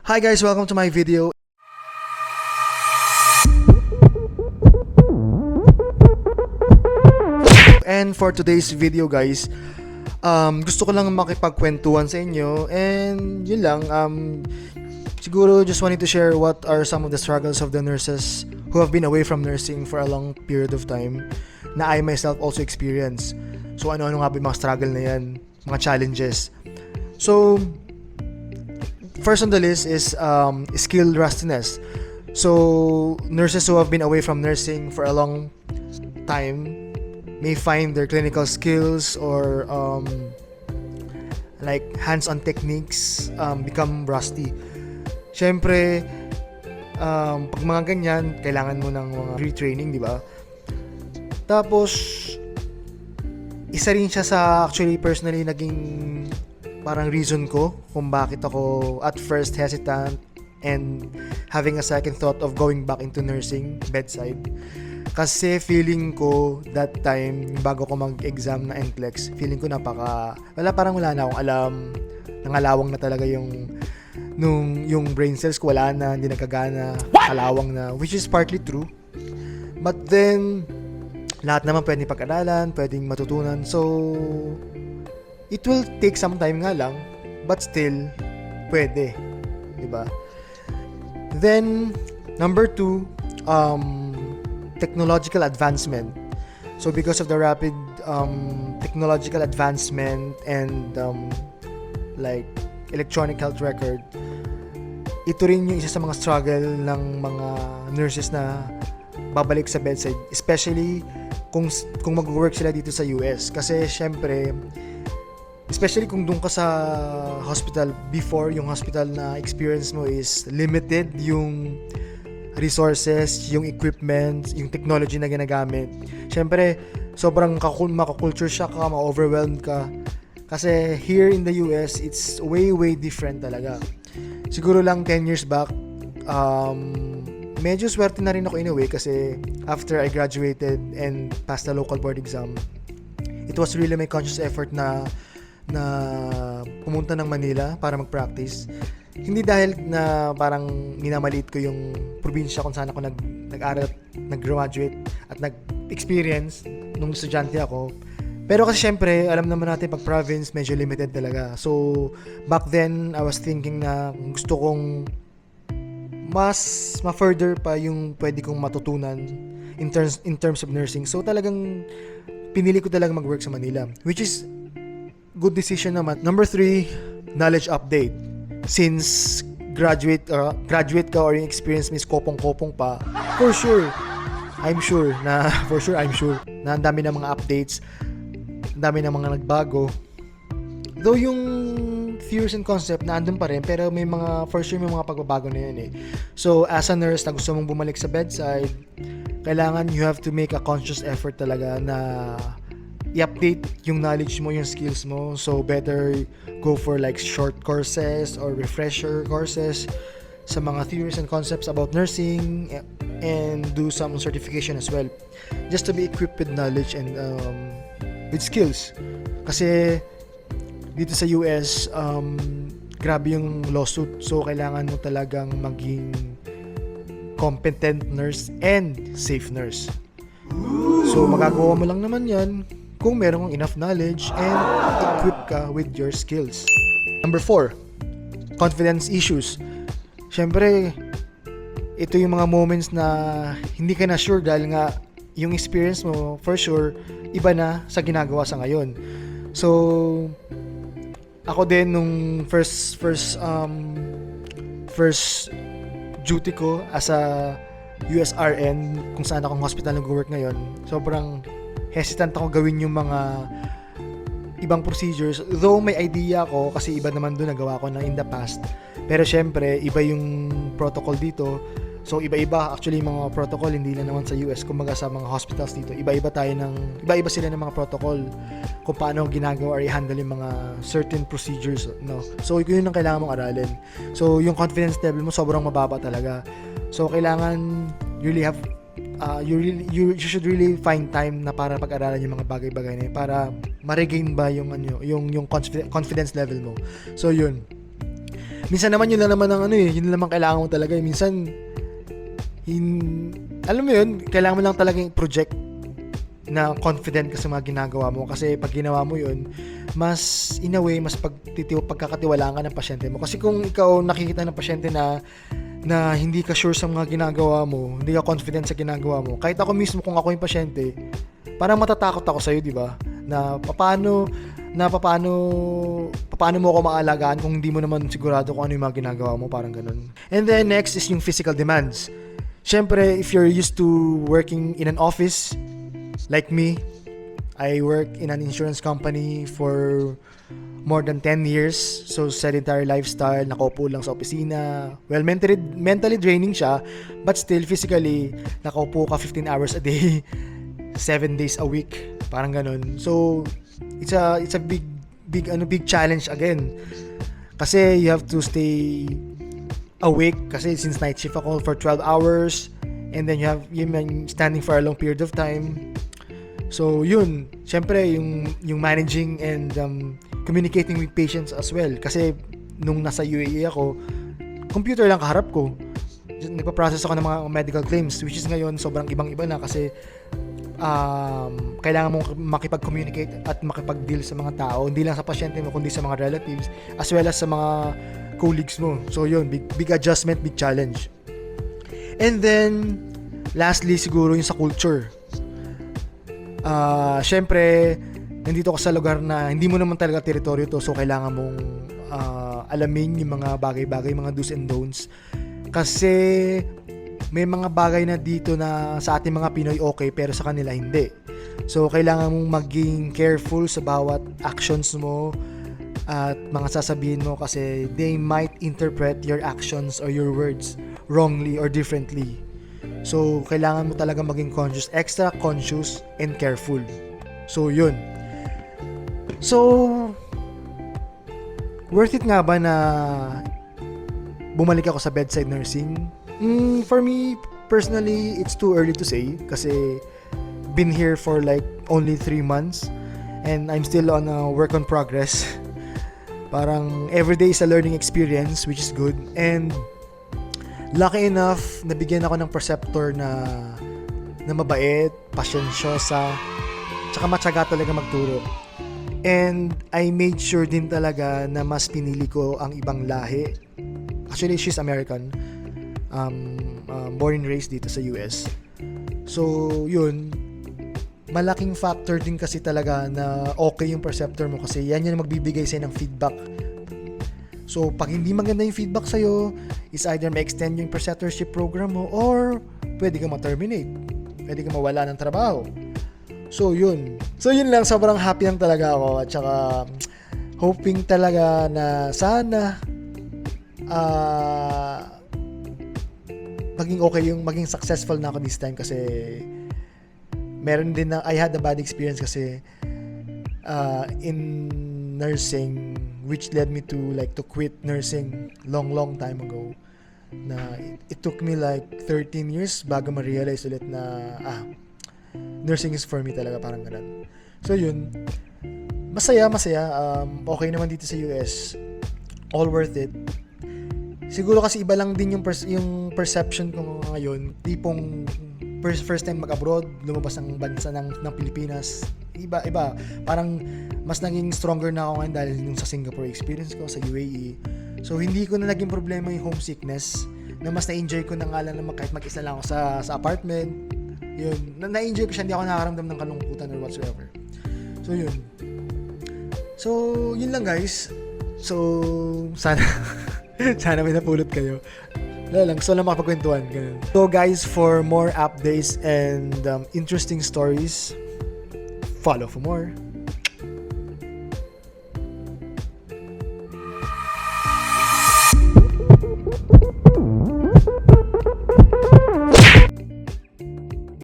Hi guys, welcome to my video. And for today's video guys, gusto ko lang makipagkwentuhan sa inyo and yun lang, siguro just wanted to share what are some of the struggles of the nurses who have been away from nursing for a long period of time na I myself also experience. So ano-ano nga ba yung mga struggle na yan, mga challenges. So first on the list is skill rustiness. So nurses who have been away from nursing for a long time may find their clinical skills or like hands-on techniques become rusty. Syempre, pag mga ganyan, kailangan mo ng mga retraining, di ba? Tapos, isa rin siya sa actually personally naging parang reason ko kung bakit ako at first hesitant and having a second thought of going back into nursing bedside. Kasi feeling ko that time, bago ko mag-exam na NCLEX, feeling ko parang wala na akong alam. Nangalawang na talaga yung brain cells ko, wala na, hindi nagkagana, kalawang na, which is partly true. But then, lahat naman pwedeng pag-aralan, pwedeng matutunan. So, it will take some time nga lang, but still, pwede. Diba? Then, number 2, technological advancement. So because of the rapid technological advancement and like electronic health record, ito rin yung isa sa mga struggle ng mga nurses na babalik sa bedside, especially kung mag-work sila dito sa US. Kasi syempre, especially kung doon ka sa hospital before, yung hospital na experience mo is limited, yung resources, yung equipment, yung technology na ginagamit. Syempre, sobrang maka-culture shock ka, ma-overwhelmed ka. Kasi here in the US, it's way different talaga. Siguro lang 10 years back, medyo swerte na rin ako in a way kasi after I graduated and passed the local board exam, it was really my conscious effort na pumunta ng Manila para mag-practice. Hindi dahil na parang minamaliit ko yung probinsya kung saan ako nag-aral, nag-graduate at nag-experience nung estudyante ako. Pero kasi syempre, alam naman natin pag province, medyo limited talaga. So, back then, I was thinking na gusto kong mas ma-further pa yung pwede kong matutunan in terms of nursing. So, talagang pinili ko talaga mag-work sa Manila, which is good decision naman. Number 3, knowledge update. Since graduate ka or yung experience mo is kopong-kopong pa, I'm sure na ang dami ng mga updates, ang dami ng mga nagbago. Though yung theories and concept na andun pa rin, pero may mga pagbabago na yun eh. So as a nurse na gusto mong bumalik sa bedside, kailangan you have to make a conscious effort talaga na i-update yung knowledge mo, yung skills mo. So better go for like short courses or refresher courses sa mga theories and concepts about nursing and do some certification as well, just to be equipped with knowledge and with skills. Kasi dito sa US, grabe yung lawsuit, so kailangan mo talagang maging competent nurse and safe nurse. So magagawa mo lang naman yan kung meron kang enough knowledge and equip ka with your skills. Number 4, confidence issues. Syempre, ito yung mga moments na hindi ka na sure dahil nga yung experience mo, for sure, iba na sa ginagawa sa ngayon. So, ako din nung first duty ko as a USRN, kung saan akong hospital nag-work ngayon, sobrang hesitant ako gawin yung mga ibang procedures. Though may idea ako kasi iba naman doon nagawa ko na in the past. Pero syempre, iba yung protocol dito. So iba-iba actually mga protocol, hindi lang naman sa US, kumbaga sa mga hospitals dito. Iba-iba sila ng mga protocol kung paano ginagawa or i-handle yung mga certain procedures, no. So yun ang kailangan mong aralin. So yung confidence level mo sobrang mababa talaga. So kailangan you really have you should really find time na para pag-aralan yung mga bagay-bagay na yun para ma-regain ba yung confidence level mo. So yun. Minsan naman yun lang naman ang yun lang naman kailangan mo talaga. Minsan, alam mo yun, kailangan mo lang talaga yung project na confident ka sa mga ginagawa mo. Kasi pag ginawa mo yun, mas, in a way, mas pagkakatiwalaan ka ng pasyente mo. Kasi kung ikaw nakikita ng pasyente na hindi ka sure sa mga ginagawa mo, hindi ka confident sa ginagawa mo, kahit ako mismo kung ako yung pasyente, parang matatakot ako sa'yo, di ba? Paano mo ako maalagaan kung hindi mo naman sigurado kung ano yung mga ginagawa mo, parang ganun. And then next is yung physical demands. Syempre, if you're used to working in an office, like me, I work in an insurance company for more than 10 years. So, sedentary lifestyle, nakaupo lang sa opisina. Well, mentally draining siya, but still, physically, nakaupo ka 15 hours a day, 7 days a week, parang ganun. So, it's a big challenge again. Kasi you have to stay awake kasi since night shift ako for 12 hours and then you're standing for a long period of time. So yun, syempre yung managing and communicating with patients as well kasi nung nasa UAE ako, computer lang kaharap ko. Nagpa-process ako ng mga medical claims, which is ngayon sobrang ibang-iba na kasi kailangan mong makipag-communicate at makipag-deal sa mga tao, hindi lang sa pasyente mo kundi sa mga relatives as well as sa mga colleagues mo. So yun, big adjustment, big challenge. And then lastly siguro yung sa culture. Syempre nandito ka sa lugar na hindi mo naman talaga teritoryo to, so kailangan mong alamin yung mga bagay-bagay, mga do's and don'ts. Kasi may mga bagay na dito na sa ating mga Pinoy okay, pero sa kanila hindi. So, kailangan mong maging careful sa bawat actions mo at mga sasabihin mo kasi they might interpret your actions or your words wrongly or differently. So, kailangan mo talaga maging conscious, extra conscious and careful. So, yun. So, worth it nga ba na bumalik ako sa bedside nursing? For me, personally, it's too early to say kasi been here for like only 3 months and I'm still on a work on progress. Parang everyday is a learning experience, which is good. And lucky enough, nabigyan ako ng preceptor na mabait, pasyensyosa, tsaka matyaga talaga magturo. And I made sure din talaga na mas pinili ko ang ibang lahi. Actually, she's American. Born and raised dito sa US. So, yun. Malaking factor din kasi talaga na okay yung preceptor mo kasi yan yung magbibigay sa'yo ng feedback. So, pag hindi maganda yung feedback sa'yo, is either ma-extend yung preceptorship program mo or pwede ka ma-terminate. Pwede ka mawala ng trabaho. So, yun. So, yun lang. Sobrang happy lang talaga ako. At saka, hoping talaga na sana maging successful na ako this time kasi meron din na I had a bad experience kasi in nursing which led me to quit nursing long time ago na it took me like 13 years bago ma-realize ulit na nursing is for me talaga, parang ganun. So yun, masaya okay naman dito sa US, all worth it. Siguro kasi iba lang din yung perception ko ngayon, tipong first time mag-abroad, lumabas ng bansa ng Pilipinas, iba, parang mas naging stronger na ako ngayon dahil yung sa Singapore experience ko, sa UAE. So hindi ko na naging problema yung homesickness, na mas na-enjoy ko na nga lang na kahit mag-isa lang ako sa apartment. Yun, na-enjoy ko siya, hindi ako nakakaramdam ng kalungkutan or whatsoever. So yun. So yun lang guys. So sana may napulot kayo. Wala lang, gusto lang makapagkwentuhan. Ganun. So guys, for more updates and interesting stories, follow for more.